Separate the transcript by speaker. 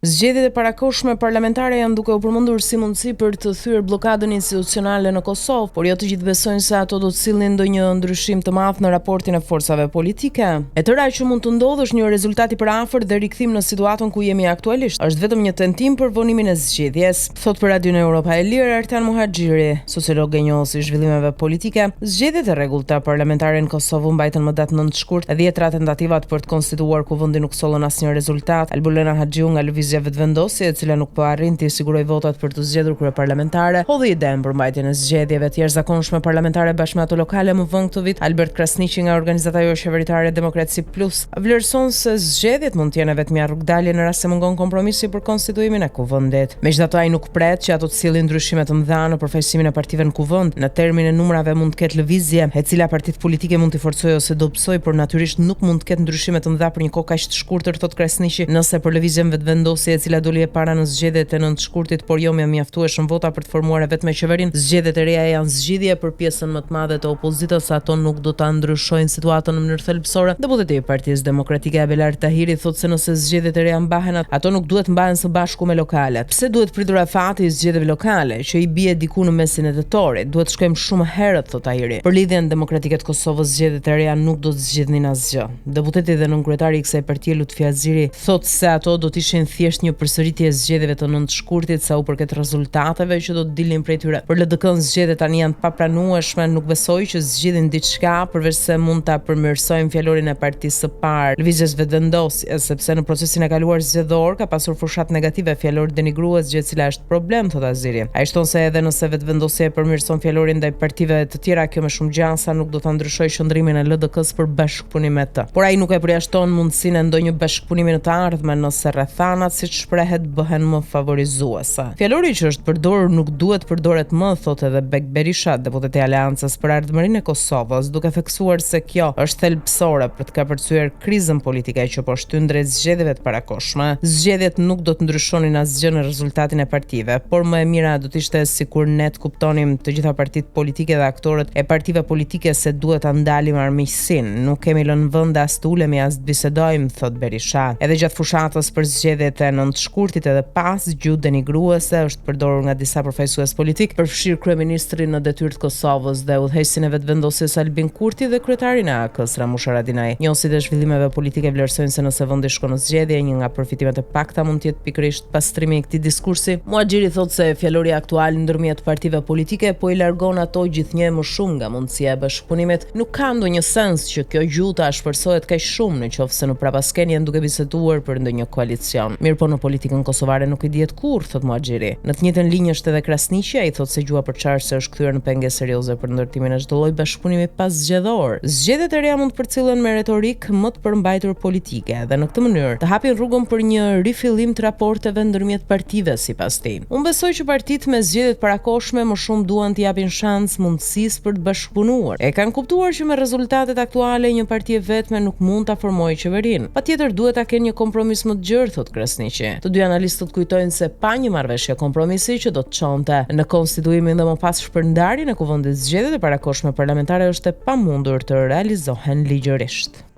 Speaker 1: Zgjedhjet e parakohshme parlamentare janë duke u përmendur si mundësi për të thyer bllokadën institucionale në Kosovë, por jo të gjithë besojnë se ato do të sillnin ndonjë ndryshim të madh në raportin e forcave politike. E tëra që mund të ndodhë është një rezultat i përafërt dhe rikthim në situatën ku jemi aktualisht. Është vetëm një tentim për vonimin e zgjedhjes, thot për Radion Europa e Lirë Artan Muhaxhiri, sociolog e njohur si zhvillimeve politike. Zgjedhjet e rregullta parlamentare në Kosovë mbajtën më datë 9 shkurt, 10 tentativat për të konstituuar kuvendin nuk sollën asnjë rezultat. Albulena Haxhiu nga lëvizja vetëvendosje e cila nuk po arrin të sigurojë votat për të zgjedhur kryeparlamentare, hodhi idenë për mbajtjen e zgjedhjeve të jashtëzakonshme parlamentare bashkë me ato lokale më vonë këtë vit. Albert Krasniqi nga organizata qeveritare Demokraci Plus vlerëson se zgjedhjet mund të jenë vetëm një rrugdalje në rast se mungon kompromisi për konstituimin e kuvendit. Megjithatë ai nuk pret që ato të sillin ndryshime të mëdha në përfaqësimin e partive në kuvend. Në termin e numrave mund të ketë lëvizje e cila partitë politike mund të forcojë ose dobësojë, por natyrisht nuk mund të ketë ndryshime të mëdha për një kohë kaq të shkurtër, thot Krasniqi. Nëse për lëvizjen vetëvendosje e cila doli e para në zgjedhjet e 9 shkurtit, por jo me mjaftueshëm vota për të formuar vetëm qeverinë. Zgjedhjet e reja janë zgjidhje për pjesën më të madhe të opozitës, ato nuk do ta ndryshojnë situatën në mënyrë thelbësore. Deputeti i Partisë Demokratike Abelard Tahiri thotë se nëse zgjedhjet e reja mbahen, ato nuk duhet mbahen së bashku me lokalet. Pse duhet pritur afati i zgjedhjeve lokale, që i bie diku në mesin e tetorit? Duhet shkojmë shumë herët, thot Tahiri. Për lidhjen demokratike të Kosovës, zgjedhjet e reja nuk do të zgjidhnin asgjë. Deputeti dhe nënkryetari i kësaj partie Lutfi Aziri thotë se ato do të ishin thjesht një përsëritje e zgjedhjeve të 9 shkurtit sa u përket rezultateve që do të dilnin prej tyre. Për LDK-n zgjedhjet tani janë të papranueshme, nuk besoj që zgjidhin diçka përveç se mund ta përmirësojnë fjalorin e partisë së parë, lëvizjes vetëvendosje, sepse në procesin e kaluar zgjedhor ka pasur fushat negative, fjalor denigrues, gjë e cila është problem, thot Aziri. Ai shton se edhe nëse vetëvendosja e përmirëson fjalorin ndaj partive të tjera, kjo më shumë gjasa nuk do ta ndryshojë qëndrimin e LDK-s për bashkëpunim me të. Por ai nuk e përjashton mundësinë e ndonjë bashkëpunimi në të ardhmen nëse rrethanat siç shprehet bëhen më favorizuese. Fjalori që është përdorur nuk duhet përdoret më, thotë edhe Bek Berisha, deputeti i Aleancës për Ardhmërinë e Kosovës, duke theksuar se kjo është thelbësore për të kapërcyer krizën politike që po shtyn drejt zgjedhjeve të parakohshme. Zgjedhjet nuk do të ndryshonin asgjë në rezultatin e partive, por më e mira do të ishte sikur ne të kuptonim të gjitha partitë politike dhe aktorët e partive politike se duhet ta ndalim armiqsinë. Nuk kemi lënë vend as të ulemi as të bisedojmë, thot Berisha. Edhe gjatë fushatës për zgjedhjet e 9 shkurtit edhe pas, gjuhë denigruese është përdorur nga disa përfaqësues politik për fshir kryeministrin në detyrë të Kosovës dhe udhëheqësin e vetëvendosjes Albin Kurti dhe kryetarin e AK-s Ramush Haradinaj. Njohësit e zhvillimeve politike vlerësojnë se nëse vendi shkon në zgjedhje, një nga përfitimet e pakta mund të jetë pikërisht pastrimi i këtij diskursi. Muhaxhiri thotë se fjalori aktual ndërmjet partive politike po i largon ato gjithnjë më shumë nga mundësia e bashkëpunimit. Nuk ka ndonjë sens që kjo gjuhë ta shpërsohet kaq shumë nëse në prapaskenj janë duke biseduar për ndonjë koalicion. Mirë, po në politikën kosovare nuk i dihet kurrë, thot Muhaxhiri. Në të njëjtën linjë është edhe Krasniqi, ai thotë se gjuha përçarëse është kthyer në penge serioze për ndërtimin e çdo lloji bashkëpunimi pas zgjedhor. Zgjedhjet e reja mund të përcillen me retorik më të përmbajtur politike dhe në këtë mënyrë të hapin rrugën për një rifillim të raporteve ndërmjet partive, sipas tij. Unë besoj që partitë me zgjedhjet parakohshme më shumë duan të japin shans mundësisë për të bashkëpunuar. E kanë kuptuar që me rezultatet aktuale një parti e vetme nuk mund ta formojë qeverinë. Patjetër duhet ta kenë një kompromis më të gjerë, thot Krasniqi. Të dy analistët kujtojnë se pa një marrëveshje kompromisi që do të çonte në konstituimin dhe më pas shpërndarjen e kuvendit, zgjedhjet e parakohshme parlamentare është e pamundur të realizohen ligjërisht.